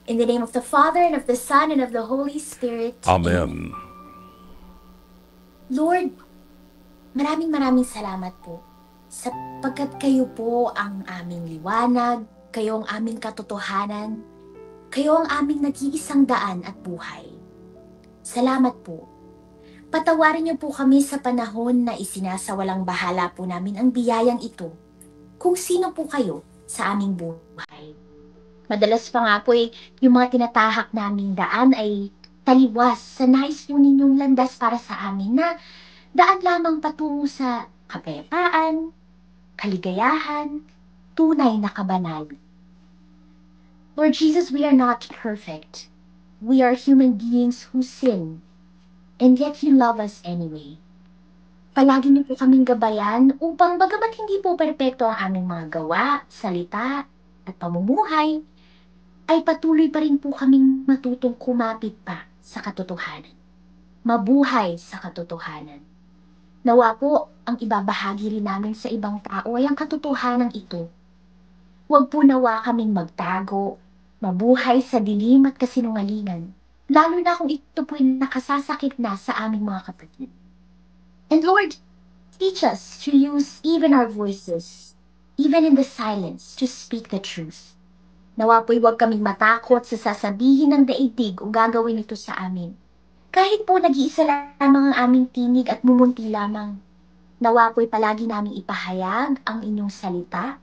Speaker 8: In the name of the Father, and of the Son, and of the Holy Spirit.
Speaker 1: Amen.
Speaker 8: Lord, maraming salamat po sapagkat kayo po ang aming liwanag, kayo ang aming katotohanan, kayo ang aming nag-iisang daan at buhay. Salamat po. Patawarin niyo po kami sa panahon na isinasawalang bahala po namin ang biyayang ito kung sino po kayo sa aming buhay. Madalas pa nga po yung mga tinatahak naming daan ay taliwas sa nais po ninyong landas para sa amin na daan lamang patungo sa kapayapaan, kaligayahan, tunay na kabanalan. Lord Jesus, we are not perfect. We are human beings who sin, and yet you love us anyway. Palagi niyo po kaming gabayan upang bagamat hindi po perpekto ang aming mga gawa, salita, at pamumuhay, ay patuloy pa rin po kaming matutong kumapit pa sa katotohanan. Mabuhay sa katotohanan. Nawa po ang ibabahagi rin namin sa ibang tao ay ang katotohanan ito. Huwag po nawa kaming magtago, mabuhay sa dilim at kasinungalingan, lalo na kung ito po'y nakasasakit na sa aming mga kapatid. And Lord, teach us to use even our voices, even in the silence, to speak the truth. Nawa po'y huwag kaming matakot sa sasabihin ng daigdig o gagawin ito sa amin. Kahit po nag-iisa lamang ang aming tinig at mumunti lamang, nawa po'y palagi naming ipahayag ang inyong salita,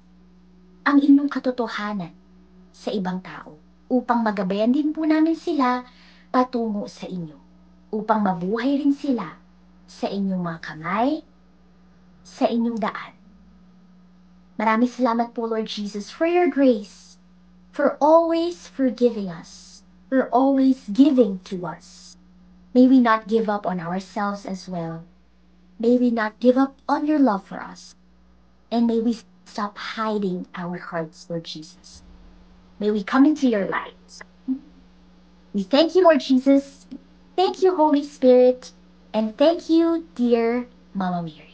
Speaker 8: ang inyong katotohanan sa ibang tao, upang magabayan din po namin sila patungo sa inyo, upang mabuhay rin sila sa inyong mga kamay, sa inyong daan. Maraming salamat po, Lord Jesus, for your grace, for always forgiving us, for always giving to us. May we not give up on ourselves as well. May we not give up on your love for us. And may we stop hiding our hearts, Lord Jesus. May we come into your light. We thank you, Lord Jesus. Thank you, Holy Spirit. And thank you, dear Mama Mary.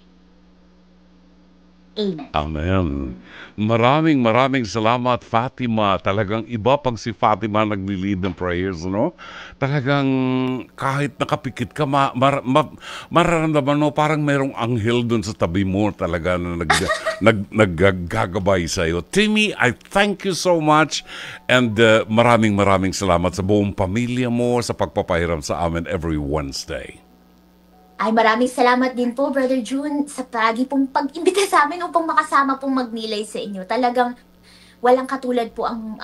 Speaker 8: Amen.
Speaker 1: Amen. Maraming salamat, Fatima. Talagang iba pang si Fatima nagli-lead ng prayers, no? Talagang kahit nakapikit ka, mararamdaman mo parang merong anghel dun sa tabi mo talaga na naggagabay sa'yo. Timmy, I thank you so much and maraming salamat sa buong pamilya mo sa pagpapahiram sa amin every Wednesday.
Speaker 8: Ay maraming salamat din po, Brother June, sa palagi pong pag-imbita sa amin upang makasama pong magnilay sa inyo. Talagang walang katulad po ang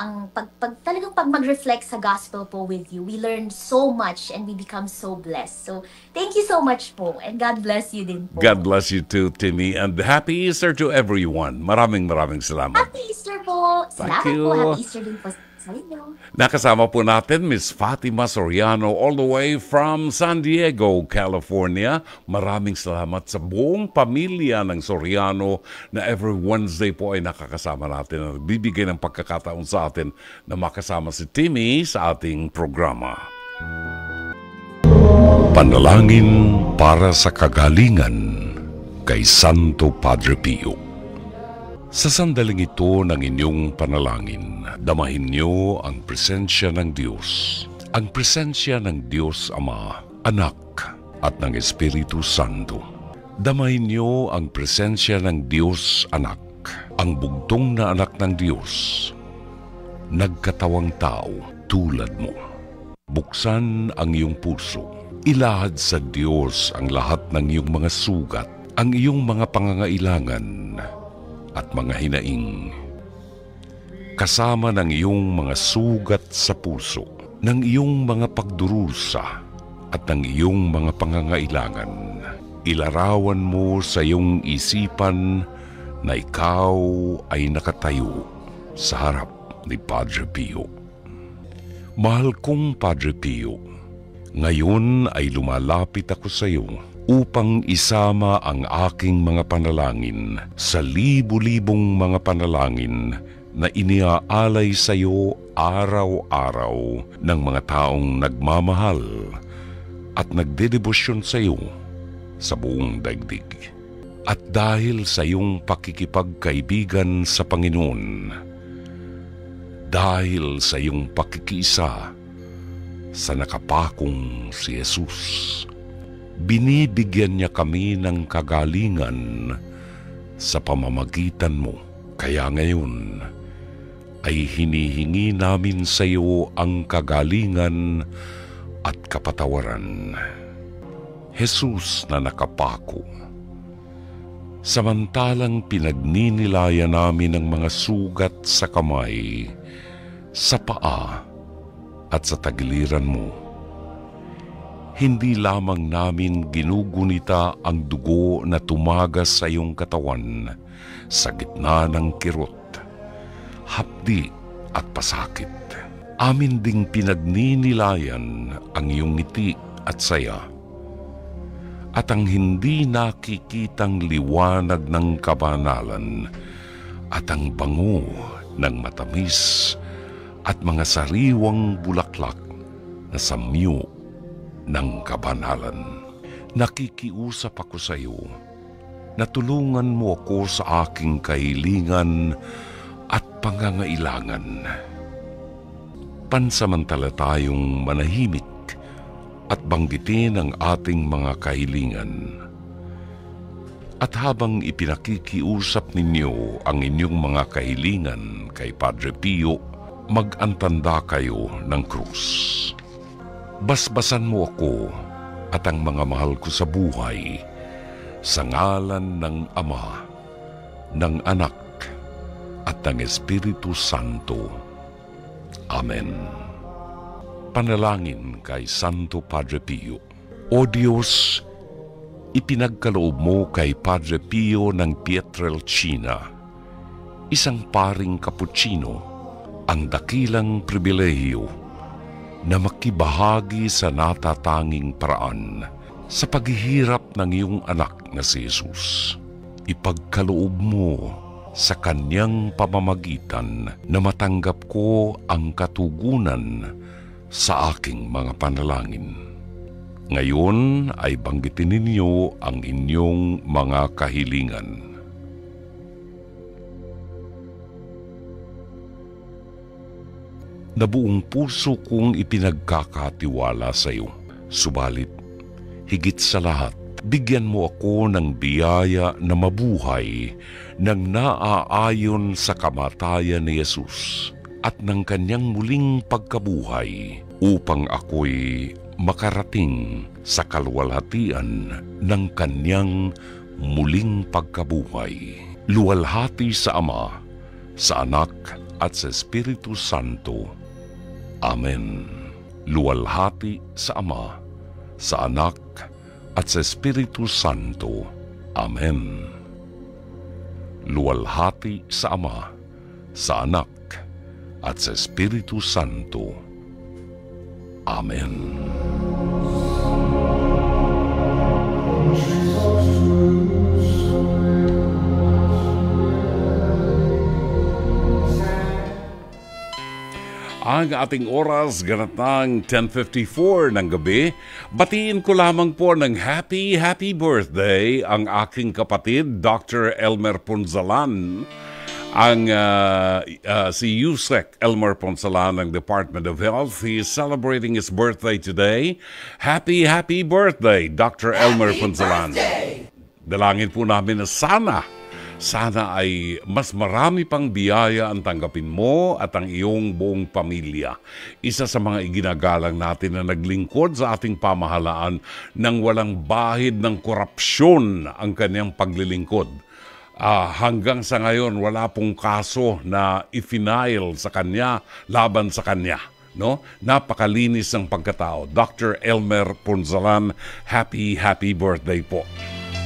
Speaker 8: talagang pag mag-reflect sa gospel po with you. We learn so much and we become so blessed. So, thank you so much po and God bless you din po.
Speaker 1: God bless you too, Timmy, and Happy Easter to everyone. Maraming salamat.
Speaker 8: Happy Easter po! Salamat
Speaker 1: you.
Speaker 8: po. Happy Easter din po sa inyo.
Speaker 1: Nakasama po natin Miss Fatima Soriano all the way from San Diego, California. Maraming salamat sa buong pamilya ng Soriano na every Wednesday po ay nakakasama natin at bibigay ng pagkakataon sa atin na makasama si Timmy sa ating programa. Panalangin para sa kagalingan kay Santo Padre Pio. Sa sandaling ito ng inyong panalangin, damahin niyo ang presensya ng Diyos. Ang presensya ng Diyos Ama, Anak at ng Espiritu Santo. Damahin niyo ang presensya ng Diyos Anak, ang bugtong na anak ng Diyos, nagkatawang tao tulad mo. Buksan ang iyong puso. Ilahad sa Diyos ang lahat ng iyong mga sugat, ang iyong mga pangangailangan at mga hinaing. Kasama ng iyong mga sugat sa puso, ng iyong mga pagdurusa at ng iyong mga pangangailangan. Ilarawan mo sa iyong isipan na ikaw ay nakatayo sa harap ni Padre Pio. Mahal kong Padre Pio, ngayon ay lumalapit ako sa iyo upang isama ang aking mga panalangin sa libu-libong mga panalangin na iniaalay sa iyo araw-araw ng mga taong nagmamahal at nagdedebosyon sa iyo sa buong daigdig. At dahil sa iyong pakikipagkaibigan sa Panginoon, dahil sa iyong pakikiisa sa nakapakong si Jesus, binibigyan niya kami ng kagalingan sa pamamagitan mo. Kaya ngayon ay hinihingi namin sa iyo ang kagalingan at kapatawaran. Jesus na nakapako, samantalang pinagninilayan namin ang mga sugat sa kamay, sa paa at sa tagiliran mo. Hindi lamang namin ginugunita ang dugo na tumagas sa iyong katawan sa gitna ng kirot, hapdi at pasakit. Amin ding pinagninilayan ang iyong ngiti at saya, at ang hindi nakikitang liwanag ng kabanalan at ang bango ng matamis at mga sariwang bulaklak na samyo ng kabanalan. Nakikiusap ako sa iyo na tulungan mo ako sa aking kahilingan at pangangailangan. Pansamantala tayong manahimik at banggitin ang ating mga kahilingan. At habang ipinakikiusap ninyo ang inyong mga kahilingan kay Padre Pio, mag-antanda kayo ng krus. Basbasan mo ako at ang mga mahal ko sa buhay sa ngalan ng Ama, ng Anak at ng Espiritu Santo. Amen. Panalangin kay Santo Padre Pio. O Diyos, ipinagkaloob mo kay Padre Pio ng Pietrelcina, isang paring Kaputsino, ang dakilang pribilehiyo na makibahagi sa natatanging paraan sa paghihirap ng iyong anak na si Jesus. Ipagkaloob mo sa kanyang pamamagitan na matanggap ko ang katugunan sa aking mga panalangin. Ngayon ay banggitin ninyo ang inyong mga kahilingan. Na buong puso kong ipinagkakatiwala sa iyo. Subalit, higit sa lahat, bigyan mo ako ng biyaya na mabuhay nang naaayon sa kamatayan ni Jesus at ng kanyang muling pagkabuhay upang ako'y makarating sa kalwalhatian ng kanyang muling pagkabuhay. Luwalhati sa Ama, sa Anak at sa Espiritu Santo. Amen. Luwalhati sa Ama, sa Anak at sa Espiritu Santo. Amen. Luwalhati sa Ama, sa Anak at sa Espiritu Santo. Amen. Ang ating oras, ganat ng 10:54 ng gabi. Batiin ko lamang po ng happy birthday ang aking kapatid, Dr. Elmer Ponzalan. Si Yusek Elmer Ponzalan ng Department of Health. He is celebrating his birthday today. Happy birthday, Dr. Elmer Ponzalan. Dalangin po namin na sana ay mas marami pang biyaya ang tanggapin mo at ang iyong buong pamilya. Isa sa mga iginagalang natin na naglingkod sa ating pamahalaan nang walang bahid ng korupsyon ang kanyang paglilingkod. Hanggang sa ngayon, wala pong kaso na i-file sa kanya, laban sa kanya. No? Napakalinis ng pagkatao. Dr. Elmer Ponzalan, happy birthday po.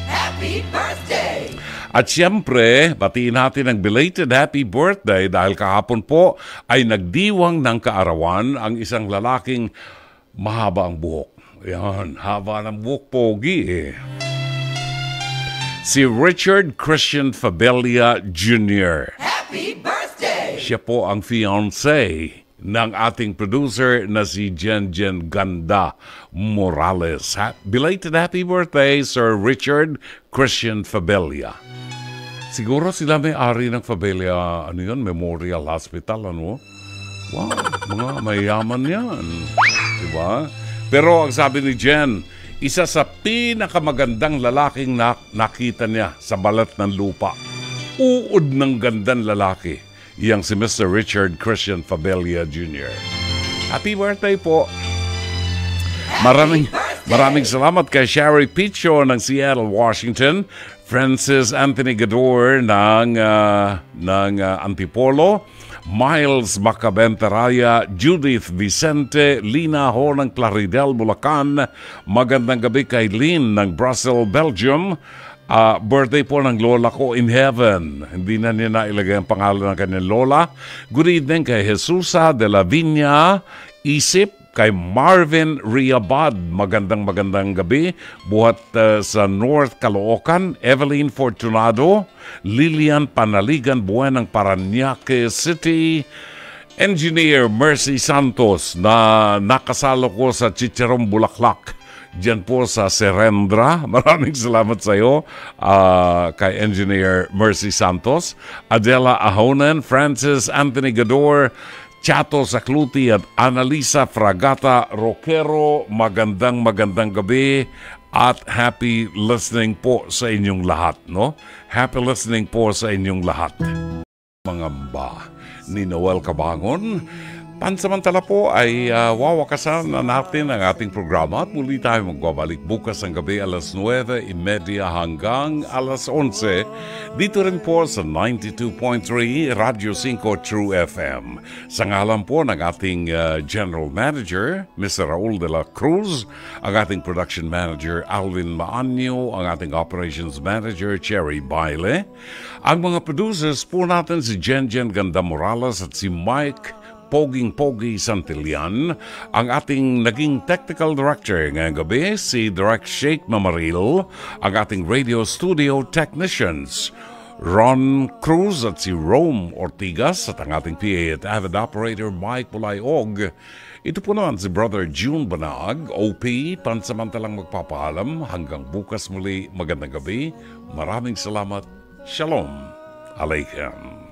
Speaker 1: Happy birthday! At siyempre, batiin natin ang belated happy birthday dahil kahapon po ay nagdiwang ng kaarawan ang isang lalaking mahaba ang buhok. Yan, haba ng buhok, pogi eh. Si Richard Christian Fabella Jr. Happy birthday! Siya po ang fiancé ng ating producer na si Jen Ganda Morales. Belated happy birthday, Sir Richard Christian Fabella. Siguro sila may-ari ng Fabella, Memorial Hospital, Wow, mga mayaman yan. Diba? Pero ang sabi ni Jen, isa sa pinakamagandang lalaking nakita niya sa balat ng lupa. Uod ng gandang lalaki. Iyang si Mr. Richard Christian Fabella Jr. Happy birthday po! Maraming salamat kay Sherry Picho ng Seattle, Washington, Francis Anthony Gador ng Antipolo, Miles Macabentaraya, Judith Vicente, Lina Ho ng Claridel, Bulacan. Magandang gabi kay Lynn ng Brussels, Belgium. Birthday po ng lola ko in heaven. Hindi na niya nailagay ang pangalan ng kanyang lola. Good evening kay Jesusa de la Viña Isip, kay Marvin Riabad. Magandang gabi. Buhat sa North Caloocan. Evelyn Fortunado, Lilian Panaligan Buen ng Parañaque City. Engineer Mercy Santos na nakasalo ko sa Chicharon Bulaklak. Diyan po sa Serendra. Maraming salamat sa iyo, kay Engineer Mercy Santos, Adela Ahonen, Francis Anthony Gador, Chato Sakluti at Analisa Fragata Roquero. Magandang gabi at happy listening po sa inyong lahat. No? Happy listening po sa inyong lahat. Mga mba ni Noel Cabangon. Pansamantala po ay wawakasan na natin ang ating programa at muli tayo magbabalik bukas ang gabi alas 9:30 hanggang alas 11 dito rin po sa 92.3 Radio 5 True FM. Sa ngalan po ng ating General Manager, Mr. Raul de la Cruz, ang ating Production Manager, Alvin Maanyo, ang ating Operations Manager, Cherry Baile, ang mga producers po natin si Jen Ganda Morales at si Mike Poging-Pogi Santillan, ang ating naging technical director ngayong gabi, si Direct Sheikh Mamaril, ang ating radio studio technicians, Ron Cruz at si Rome Ortigas, at ang ating PA at avid operator Mike Bulayog. Ito po naman si Brother June Banag, OP, pansamantalang magpapaalam. Hanggang bukas muli, magandang gabi. Maraming salamat. Shalom Aleichem.